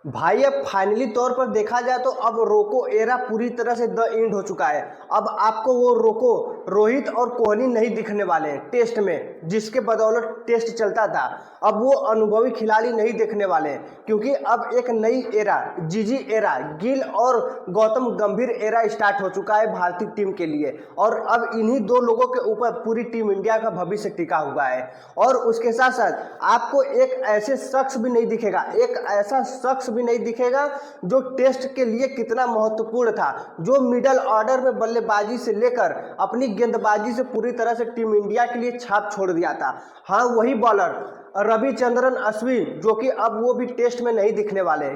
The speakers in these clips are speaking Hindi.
भाई अब फाइनली तौर पर देखा जाए तो अब रोको एरा पूरी तरह से द एंड हो चुका है। अब आपको वो रोको, रोहित और कोहली नहीं दिखने वाले हैं टेस्ट में, जिसके बदौलत टेस्ट चलता था। अब वो अनुभवी खिलाड़ी नहीं देखने वाले हैं, क्योंकि अब एक नई एरा, जीजी एरा, गिल और गौतम गंभीर एरा स्टार्ट हो चुका है भारतीय टीम के लिए। और अब इन्हीं दो लोगों के ऊपर पूरी टीम इंडिया का भविष्य टिका हुआ है। और उसके साथ साथ आपको एक ऐसे शख्स भी नहीं दिखेगा, एक ऐसा शख्स भी नहीं दिखेगा जो टेस्ट के लिए कितना महत्वपूर्ण था, जो मिडल ऑर्डर में बल्लेबाजी से लेकर अपनी गेंदबाजी से पूरी तरह से टीम इंडिया के लिए छाप छोड़ दिया था। हाँ, वही बॉलर रविचंद्रन अश्विन, जो कि अब वो भी टेस्ट में नहीं दिखने वाले,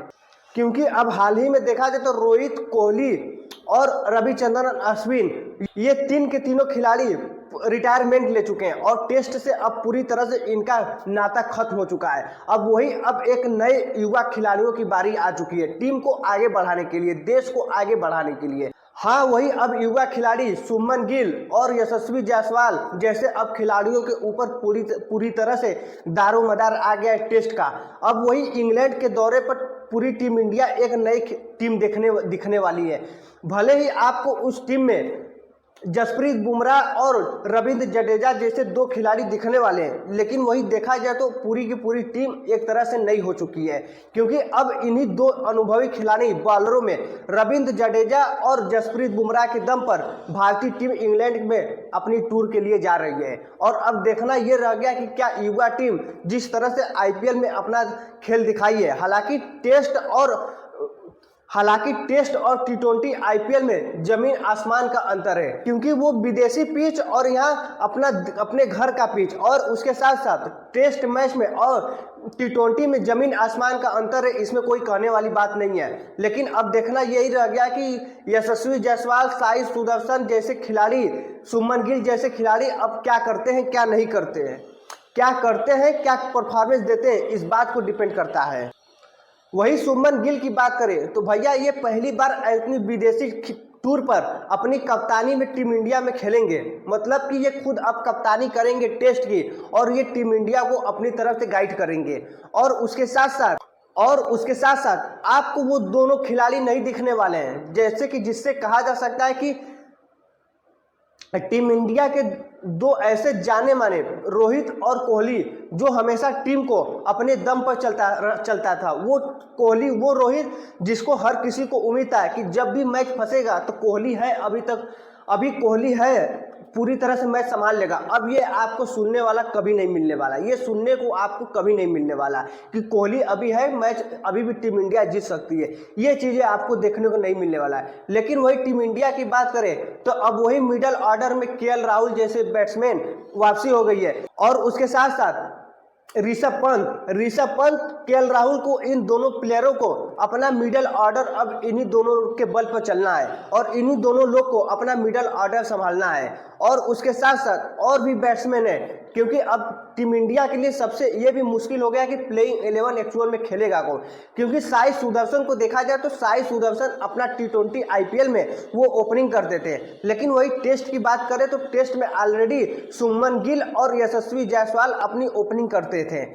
क्योंकि अब हाल ही में देखा जाए तो रोहित, कोहली और रविचंद्रन अश्विन, ये तीन के तीनों खिलाड़ी रिटायरमेंट ले चुके हैं और टेस्ट से अब पूरी तरह से इनका नाता खत्म हो चुका है। अब एक नए युवा खिलाड़ियों की बारी आ चुकी है टीम को आगे बढ़ाने के लिए, देश को आगे बढ़ाने के लिए। हाँ, वही अब युवा खिलाड़ी शुभमन गिल और यशस्वी जायसवाल जैसे अब खिलाड़ियों के ऊपर पूरी तरह से दारोमदार आ गया है टेस्ट का। अब वही इंग्लैंड के दौरे पर पूरी टीम इंडिया एक नई टीम दिखने वाली है। भले ही आपको उस टीम में जसप्रीत बुमराह और रविंद्र जडेजा जैसे दो खिलाड़ी दिखने वाले हैं, लेकिन वही देखा जाए तो पूरी की पूरी टीम एक तरह से नई हो चुकी है, क्योंकि अब इन्हीं दो अनुभवी खिलाड़ी बॉलरों में रविंद्र जडेजा और जसप्रीत बुमराह के दम पर भारतीय टीम इंग्लैंड में अपनी टूर के लिए जा रही है। और अब देखना ये रह गया कि क्या युवा टीम जिस तरह से आईपीएल में अपना खेल दिखाई है, हालांकि टेस्ट और टी20 आईपीएल में जमीन आसमान का अंतर है, क्योंकि वो विदेशी पिच और यहाँ अपने घर का पिच, और उसके साथ साथ टेस्ट मैच में और टी20 में जमीन आसमान का अंतर है, इसमें कोई कहने वाली बात नहीं है। लेकिन अब देखना यही रह गया कि यशस्वी जायसवाल, साई सुदर्शन जैसे खिलाड़ी, शुभमन गिल जैसे खिलाड़ी अब क्या करते हैं, क्या नहीं करते हैं, क्या परफॉर्मेंस देते हैं, इस बात को डिपेंड करता है। वही शुभमन गिल की बात करें तो भैया ये पहली बार अपनी विदेशी टूर पर अपनी कप्तानी में टीम इंडिया में खेलेंगे, मतलब कि ये खुद अब कप्तानी करेंगे टेस्ट की, और ये टीम इंडिया को अपनी तरफ से गाइड करेंगे। और उसके साथ साथ आपको वो दोनों खिलाड़ी नहीं दिखने वाले हैं, जैसे कि जिससे कहा जा सकता है कि टीम इंडिया के दो ऐसे जाने माने रोहित और कोहली, जो हमेशा टीम को अपने दम पर चलता था। वो कोहली, वो रोहित जिसको हर किसी को उम्मीद था कि जब भी मैच फंसेगा तो कोहली है, अभी कोहली है, पूरी तरह से मैच संभाल लेगा। अब ये आपको सुनने वाला कभी नहीं मिलने वाला, ये सुनने को आपको कभी नहीं मिलने वाला कि कोहली अभी है, मैच अभी भी टीम इंडिया जीत सकती है, ये चीज़ें आपको देखने को नहीं मिलने वाला है। लेकिन वही टीम इंडिया की बात करें तो अब वही मिडल ऑर्डर में केएल राहुल जैसे बैट्समैन वापसी हो गई है, और उसके साथ साथ ऋषभ पंत, केएल राहुल को, इन दोनों प्लेयरों को अपना मिडल ऑर्डर अब इन्हीं दोनों के बल पर चलना है, और इन्हीं दोनों लोग को अपना मिडल ऑर्डर संभालना है। और उसके साथ साथ और भी बैट्समैन है, क्योंकि अब टीम इंडिया के लिए सबसे ये भी मुश्किल हो गया कि प्लेइंग 11 एक्चुअल में खेलेगा कौन, क्योंकि साई सुदर्शन को देखा जाए तो साई सुदर्शन अपना टी20 आईपीएल में वो ओपनिंग करते थे, लेकिन वही टेस्ट की बात करें तो टेस्ट में ऑलरेडी शुभमन गिल और यशस्वी जायसवाल अपनी ओपनिंग करते हैं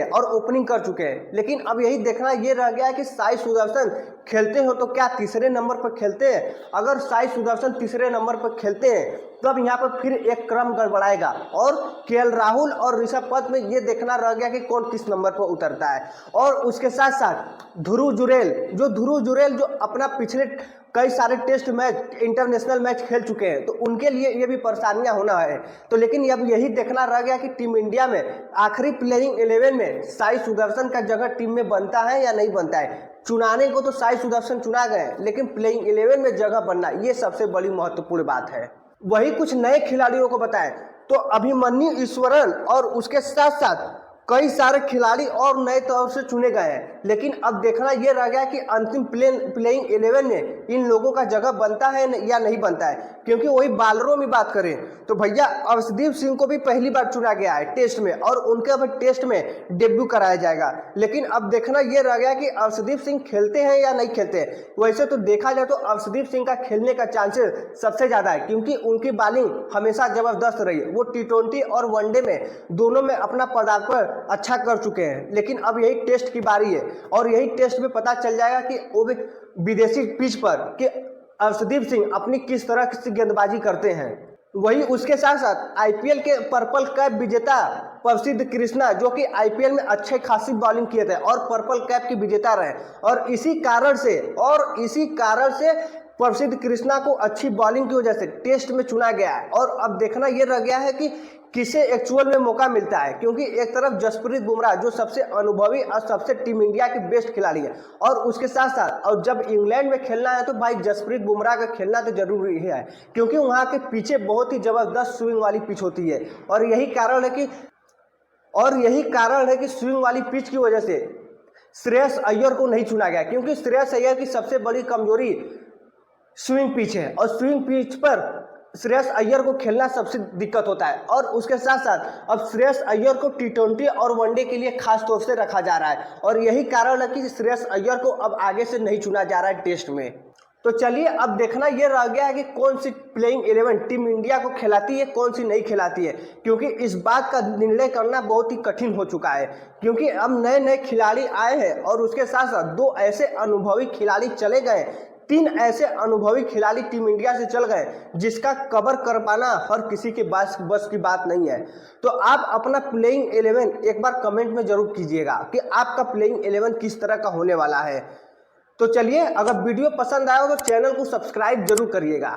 और ओपनिंग कर चुके हैं। लेकिन अब यही देखना ये रह गया है कि साई सुदर्शन खेलते हो तो क्या तीसरे नंबर पर खेलते हैं। अगर साई सुदर्शन तीसरे नंबर पर खेलते हैं तब यहाँ पर फिर एक क्रम गड़बड़ाएगा, और केएल राहुल और ऋषभ पंत में ये देखना रह गया कि कौन किस नंबर पर उतरता है। और उसके साथ साथ ध्रुव जुरेल जो अपना पिछले कई सारे टेस्ट मैच, इंटरनेशनल मैच खेल चुके हैं, तो उनके लिए ये भी परेशानियां होना है। तो लेकिन अब यही देखना रह गया कि टीम इंडिया में आखिरी प्लेइंग 11 में साई सुदर्शन का जगह टीम में बनता है या नहीं बनता है। चुनाने को तो साई सुदर्शन चुना गए, लेकिन प्लेइंग 11 में जगह बनना ये सबसे बड़ी महत्वपूर्ण बात है। वही कुछ नए खिलाड़ियों को बताएं तो अभिमन्यु ईश्वरन और उसके साथ साथ कई सारे खिलाड़ी और नए तौर से चुने गए हैं, लेकिन अब देखना यह रह गया कि अंतिम प्लेइंग 11 में इन लोगों का जगह बनता है या नहीं बनता है। क्योंकि वही बॉलरों में बात करें तो भैया अर्शदीप सिंह को भी पहली बार चुना गया है टेस्ट में, और उनके अब टेस्ट में डेब्यू कराया जाएगा। लेकिन अब देखना यह रह गया कि अर्शदीप सिंह खेलते हैं या नहीं खेलते हैं। वैसे तो देखा जाए तो अर्शदीप सिंह का खेलने का चांसेस सबसे ज़्यादा है, क्योंकि उनकी बॉलिंग हमेशा जबरदस्त रही है। वो टी20 और वनडे में दोनों में अपना पदार्पण अच्छा कर चुके हैं, लेकिन अब यही टेस्ट की बारी है और यही टेस्ट में पता चल जाएगा कि वो भी विदेशी पिच पर कि अर्शदीप सिंह अपनी किस तरह की गेंदबाजी करते हैं। वही उसके साथ साथ आईपीएल के पर्पल कैप विजेता प्रसिद्ध कृष्णा, जो कि आईपीएल में अच्छे खासी बॉलिंग किए थे और पर्पल कैप की विजेता रहे, और इसी कारण से प्रसिद्ध कृष्णा को अच्छी बॉलिंग की वजह से टेस्ट में चुना गया है। और अब देखना यह रह गया है कि किसे एक्चुअल में मौका मिलता है, क्योंकि एक तरफ जसप्रीत बुमराह जो सबसे अनुभवी और सबसे टीम इंडिया के बेस्ट खिलाड़ी है, और उसके साथ साथ और जब इंग्लैंड में खेलना है तो भाई जसप्रीत बुमराह का खेलना तो जरूरी है, क्योंकि वहाँ के पीछे बहुत ही जबरदस्त स्विंग वाली पिच होती है। और यही कारण है कि स्विंग वाली पिच की वजह से श्रेयस अय्यर को नहीं चुना गया, क्योंकि श्रेयस अय्यर की सबसे बड़ी कमजोरी स्विंग पिच है और स्विंग पिच पर श्रेयस अय्यर को खेलना सबसे दिक्कत होता है। और उसके साथ साथ अब श्रेयस अय्यर को टी20 और वनडे के लिए खास तौर से रखा जा रहा है, और यही कारण है कि श्रेयस अय्यर को अब आगे से नहीं चुना जा रहा है टेस्ट में। तो चलिए अब देखना यह रह गया है कि कौन सी प्लेइंग 11 टीम इंडिया को खिलाती है, कौन सी नहीं खिलाती है, क्योंकि इस बात का निर्णय करना बहुत ही कठिन हो चुका है, क्योंकि अब नए नए खिलाड़ी आए हैं और उसके साथ साथ 2 ऐसे अनुभवी खिलाड़ी चले गए, 3 ऐसे अनुभवी खिलाड़ी टीम इंडिया से चल गए, जिसका कवर कर पाना हर किसी के बस की बात नहीं है। तो आप अपना प्लेइंग 11 एक बार कमेंट में जरूर कीजिएगा कि आपका प्लेइंग 11 किस तरह का होने वाला है। तो चलिए, अगर वीडियो पसंद आया हो तो चैनल को सब्सक्राइब जरूर करिएगा।